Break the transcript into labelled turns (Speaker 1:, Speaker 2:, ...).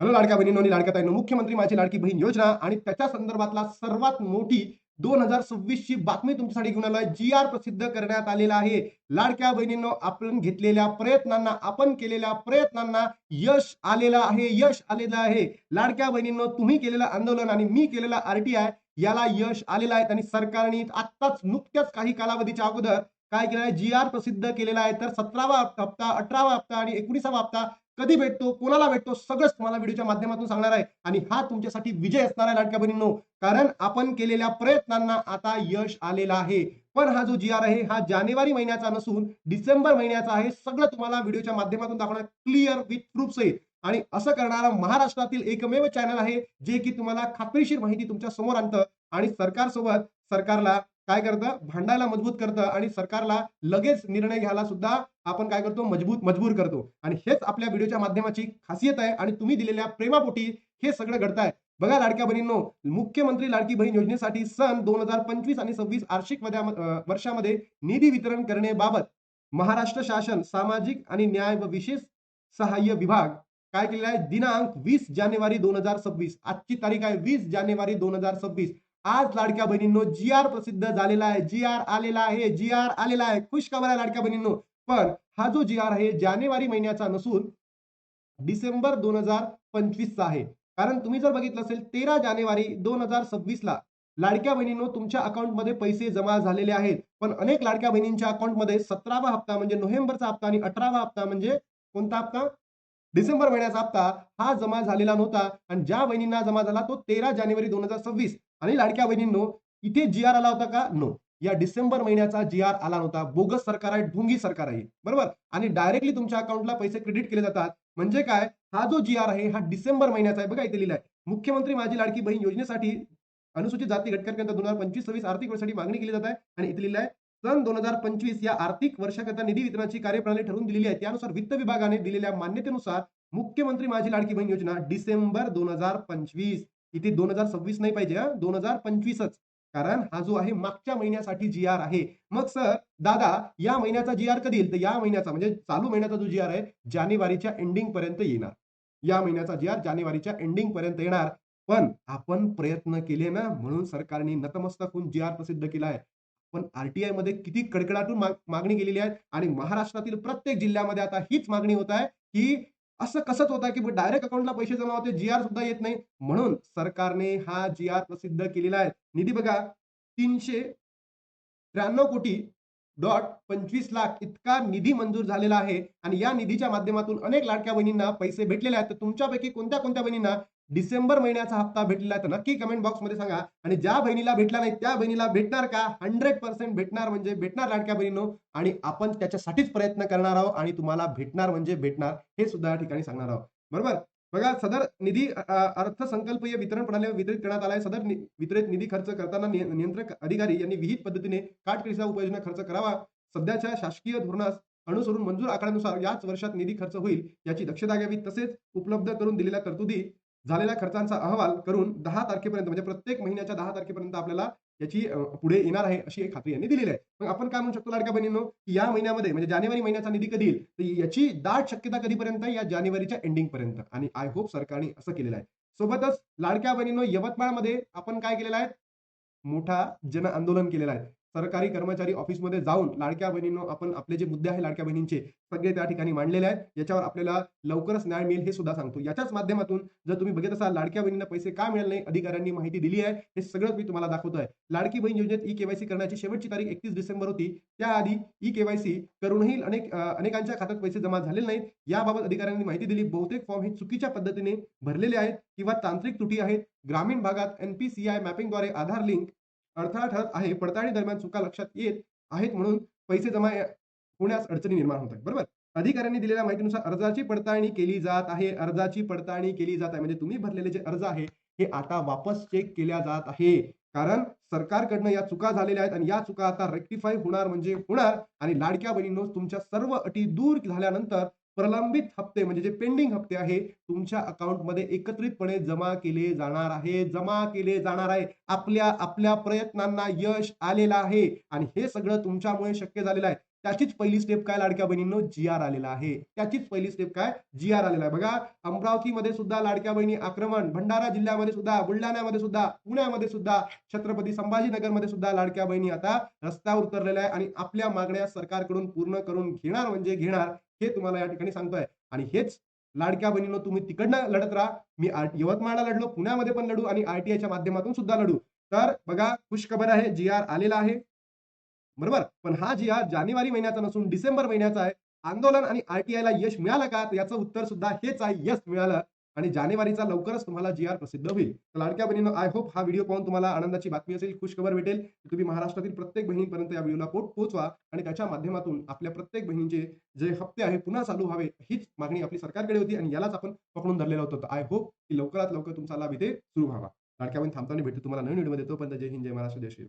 Speaker 1: Hello लाडक्या बहिणींनो आणि लाडक्या ताईंनो, मुख्यमंत्री माझी लाडकी बहीण योजना आणि त्याच्या संदर्भातला सर्वात मोठी 2026 ची बातमी तुमच्यासाठी घेऊन आलोय. जी-आर प्रसिद्ध करण्यात आलेला आहे. लाडक्या बहिणींनो, आपण घेतलेल्या प्रयत्नांना, आपण केलेल्या प्रयत्नांना यश आलेलं आहे, यश आलेलं आहे. लाडक्या बहिणींनो, तुम्ही केलेलं आंदोलन आणि मी केलेला आरटीआय याला यश आलेलं आहे आणि सरकारने आत्ताच नुकत्याच काही कालावधीच्या अगोदर काय केलं आहे, जी-आर प्रसिद्ध केलेला आहे. तर 17वा हप्ता, 18वा हप्ता आणि 19वा हप्ता कधी भेटतो, कोणाला भेटतो, सगळंच तुम्हाला व्हिडिओच्या माध्यमातून सांगणार आहे. आणि हा तुमच्यासाठी विजय असणार आहे लाडक्या बहिणींनो, कारण आपण केलेल्या प्रयत्नांना आता यश आलेलं आहे. पण हा जो जी आर आहे हा जानेवारी महिन्याचा नसून डिसेंबर महिन्याचा आहे. सगळं तुम्हाला व्हिडिओच्या माध्यमातून दाखवणार, क्लिअर विथ प्रूफ सहित. आणि असं करणारा महाराष्ट्रातील एकमेव चॅनल आहे जे की तुम्हाला खात्रीशीर माहिती तुमच्या समोर आणतं आणि सरकारला काय करतं, भांडायला मजबूत करतं आणि सरकारला लगेच निर्णय घ्यायला सुद्धा आपण काय करतो, मजबूर करतो. आणि हेच आपल्या व्हिडिओच्या माध्यमाची खासियत आहे आणि तुम्ही दिलेल्या प्रेमापोटी हे सगळं घडतंय. बघा लाडक्या बहिणींनो, मुख्यमंत्री लाडकी बहीण योजनेसाठी सन 2025 आणि 26 आर्थिक वर्षामध्ये निधी वितरण करण्याबाबत महाराष्ट्र शासन सामाजिक आणि न्याय व विशेष सहाय्य विभाग काय केलेलं आहे, दिनांक 20 जानेवारी 2026, आजची तारीख आहे 20 जानेवारी 2026. आज लाडक्या बहिणींनो, जी आर प्रसिद्ध झालेला आहे, जी आर आलेला आहे, जी आर आलेला आहे. खुश खबर आहे लाडक्या बहिणींनो. पण हा जो जी आर आहे जानेवारी महिन्याचा नसून डिसेंबर 2025 चा आहे. कारण तुम्ही जर बघितलं असेल 13 जानेवारी 2026 ला लाडक्या बहिणींनो तुमच्या अकाउंटमध्ये पैसे जमा झालेले आहेत. पण अनेक लाडक्या बहिणींच्या अकाउंटमध्ये 17वा हप्ता म्हणजे नोव्हेंबरचा हप्ता आणि 18वा हप्ता म्हणजे कोणता हप्ता? डिसेंबर महिन्याचा हप्ता हा जमा झालेला नव्हता आणि ज्या बहिणींना जमा झाला तो 13 जानेवारी 2026. आणि लाडक्या बहिणींनो, इथे जी आर आला होता का? नो. या डिसेंबर महिन्याचा जी आर आला नव्हता. बोगस सरकार आहे, ढोंगी सरकार आहे. बरोबर? आणि डायरेक्टली तुमच्या अकाउंटला पैसे क्रेडिट केले जातात. म्हणजे काय? हा जो जी आर आहे हा डिसेंबर महिन्याचा आहे. बघा इथे लिहिलंय. मुख्यमंत्री माझी लाडकी बहीण योजनेसाठी अनुसूचित जाती घटकांकरिता 2025-26 आर्थिक वर्षासाठी मागणी केली जात आहे. आणि इथे लिहिलंय, सन 2025 या आर्थिक वर्षाकरिता निधी वितरणाची कार्यप्रणाली ठरवून दिलेली आहे. त्यानुसार वित्त विभागाने दिलेल्या मान्यतेनुसार मुख्यमंत्री माझी लाडकी बहीण योजना डिसेंबर 2025, इथे 2026 नाही पाहिजे, 2025च. कारण हा जो आहे मागच्या महिन्यासाठी जी आर आहे. मग सर दादा, या महिन्याचा जी आर कधी येईल? तर या महिन्याचा म्हणजे चालू महिन्याचा जो जी आर आहे जानेवारीच्या एंडिंग पर्यंत येणार. या महिन्याचा जी आर जानेवारीच्या एंडिंग पर्यंत येणार. पण आपण प्रयत्न केले ना, म्हणून सरकारने नतमस्तक होऊन जी आर प्रसिद्ध केला आहे. पण आरटीआय मध्ये किती कडकडाटून मागणी केलेली आहे आणि महाराष्ट्रातील प्रत्येक जिल्ह्यामध्ये आता हीच मागणी होत आहे, की असं कसंच होत आहे, की डायरेक्ट अकाउंटला पैसे जमा होते, जी आर सुद्धा येत नाही. म्हणून सरकारने हा जी आर प्रसिद्ध केलेला आहे. निधी बघा, 393,25,00,000 इतका निधी मंजूर झालेला आहे आणि या निधीच्या माध्यमातून अनेक लाडक्या बहिणींना पैसे भेटलेले आहेत. तर तुमच्यापैकी कोणत्या कोणत्या बहिणींना डिसेंबर महिन्याचा हप्ता भेटलेला आहे तर नक्की कमेंट बॉक्समध्ये सांगा. आणि ज्या बहिणीला भेटला नाही त्या बहिणीला भेटणार का? 100% भेटणार, म्हणजे भेटणार लाडक्या बहिणींनो. आणि आपण त्याच्यासाठीच प्रयत्न करणार आहोत आणि तुम्हाला भेटणार म्हणजे भेटणार, हे सुद्धा या ठिकाणी सांगणार आहोत. बरोबर? बघा, सदर निधी अर्थसंकल्पीय वितरण प्रणालीवर वितरित करण्यात आला आहे. सदर वितरित निधी खर्च करताना नियंत्रक अधिकारी यांनी विहित पद्धतीने काटकसरीचा उपाययोजना खर्च करावा. सध्याच्या शासकीय धोरणास अनुसरून मंजूर आकड्यानुसार याच वर्षात निधी खर्च होईल याची दक्षता घ्यावी. तसेच उपलब्ध करून दिलेल्या तरतुदी झालेल्या खर्चांचा अहवाल करून 10 तारखेपर्यंत म्हणजे प्रत्येक महिन्याच्या 10 तारखेपर्यंत आपल्याला याची पुढे येणार आहे, अशी एक खात्री यांनी दिलेली आहे. मग आपण काय म्हणू शकतो लाडक्या बहिणींनो, की या महिन्यामध्ये म्हणजे जानेवारी महिन्याचा निधी कधी येईल? तर याची दाट शक्यता कधीपर्यंत? या जानेवारीच्या एंडिंग पर्यंत. आणि आय होप सरकारने असं केलेलं आहे. सोबतच लाडक्या बहिणींनो, यवतमाळमध्ये आपण काय केलेलं आहे? मोठा जन आंदोलन केलेला आहे. सरकारी कर्मचारी ऑफिसमध्ये जाऊन लाडक्या बहिणींनो, आपण आपले जे मुद्दे आहेत लाडक्या बहिणींचे सगळे त्या ठिकाणी मांडलेले आहेत. याच्यावर आपल्याला लवकरच न्याय मिळेल हे सुद्धा सांगतो. याच्याच माध्यमातून जर तुम्ही बघत असाल लाडक्या बहिणींना पैसे का मिळाले नाही, अधिकाऱ्यांनी माहिती दिली आहे. हे सगळं मी तुम्हाला दाखवतोय. लाडकी बहीण योजनेत ई-केवायसी करण्याची शेवटची तारीख 31 डिसेंबर होती. त्याआधी ई-केवायसी करूनही अनेकांच्या खात्यात पैसे जमा झालेले नाहीत. याबाबत अधिकाऱ्यांनी माहिती दिली. बहुतेक फॉर्म हे चुकीच्या पद्धतीने भरलेले आहेत किंवा तांत्रिक त्रुटी आहेत. ग्रामीण भागात एनपीसीआय मॅपिंगद्वारे आधार लिंक अडथळा ठरत आहे. पडताळणी दरम्यान चुका लक्षात येत आहेत म्हणून पैसे जमा होण्यास अडचणी निर्माण होत आहेत. बरोबर? अधिकाऱ्यांनी दिलेल्या माहितीनुसार अर्जाची पडताळणी केली जात आहे. अर्जाची पडताळणी केली जात आहे. म्हणजे तुम्ही भरलेले जे अर्ज आहे हे आता वापस चेक केल्या जात आहे. कारण सरकारकडनं या चुका झालेल्या आहेत आणि या चुका आता रेक्टिफाय होणार म्हणजे होणार. आणि लाडक्या बहिणींनो, तुमच्या सर्व अटी दूर झाल्यानंतर प्रलंबित हप्ते म्हणजे जे पेंडिंग हप्ते आहे तुमच्या अकाउंटमध्ये एकत्रितपणे जमा केले जाणार आहे. जमा केले जाणार आहे. आपल्या आपल्या प्रयत्नांना यश आलेलं आहे आणि हे सगळं तुमच्यामुळे शक्य झालेलं आहे. त्याचीच पहिली स्टेप काय लाडक्या बहिणींनो, जी-आर आलेला आहे. त्याचीच पहिली स्टेप काय, जी-आर आलेला आहे. बघा, अमरावतीमध्ये सुद्धा लाडक्या बहिणी आक्रमण, भंडारा जिल्ह्यामध्ये सुद्धा, बुलढाण्यामध्ये सुद्धा, पुण्यामध्ये सुद्धा, छत्रपती संभाजीनगरमध्ये सुद्धा लाडक्या बहिणी आता रस्त्यावर उतरलेल्या आहे आणि आपल्या मागण्या सरकारकडून पूर्ण करून घेणार म्हणजे घेणार, हे तुम्हाला या ठिकाणी सांगतोय. आणि हेच लाडक्या बहिणींनो, तुम्ही तिकडनं लढत राहा. मी यवतमाळला लढलो, पुण्यामध्ये पण लढू आणि आरटीआयच्या माध्यमातून सुद्धा लढू. तर बघा, खुशखबर आहे, जी-आर आलेला आहे. बरोबर? पण हा जी-आर जानेवारी महिन्याचा नसून डिसेंबर महिन्याचा आहे. आंदोलन आणि आरटीआयला यश मिळालं का? तर याचं उत्तर सुद्धा हेच आहे, यश मिळालं आणि जानेवारीचा लवकरच तुम्हाला जी-आर प्रसिद्ध होईल. तर लाडक्या बहिणींनो, आय होप हा व्हिडिओ पाहून तुम्हाला आनंदाची बातमी असेल, खुशखबर भेटेल. तुम्ही महाराष्ट्रातील प्रत्येक बहिणीपर्यंत या व्हिडिओला पोहोचवा आणि त्याच्या माध्यमातून आपल्या प्रत्येक बहिणींचे जे हप्ते आहे पुन्हा चालू व्हावे, हीच मागणी आपली सरकारकडे होती आणि यालाच आपण पकडून धरलेलं होतं. आय होप की लवकरात लवकर तुमचा लाभ इथे सुरू व्हावा. लाडक्या बहीण थांबताना भेटू तुम्हाला नवीन व्हिडिओमध्ये. तोपर्यंत जय हिंद, जय महाराष्ट्र, जय श्री